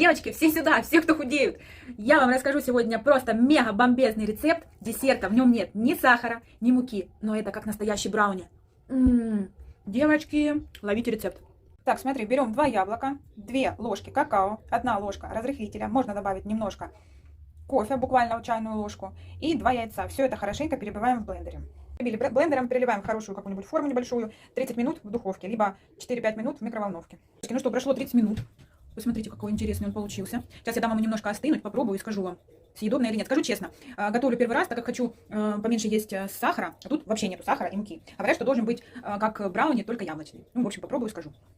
Девочки, все сюда, все, кто худеют. Я вам расскажу сегодня просто мега бомбезный рецепт десерта. В нем нет ни сахара, ни муки, но это как настоящий брауни. Девочки, ловите рецепт. Так, смотри, берем 2 яблока, 2 ложки какао, 1 ложка разрыхлителя, можно добавить немножко кофе, буквально чайную ложку, и 2 яйца. Все это хорошенько перебиваем в блендере. Блендером переливаем в хорошую какую-нибудь форму небольшую, 30 минут в духовке, либо 4-5 минут в микроволновке. Ну что, прошло 30 минут. Посмотрите, какой интересный он получился. Сейчас я дам ему немножко остынуть, попробую и скажу вам, съедобно или нет. Скажу честно, готовлю первый раз, так как хочу поменьше есть сахара, а тут вообще нету сахара и муки. Говорят, что должен быть как брауни, только яблочный. Ну, в общем, попробую и скажу.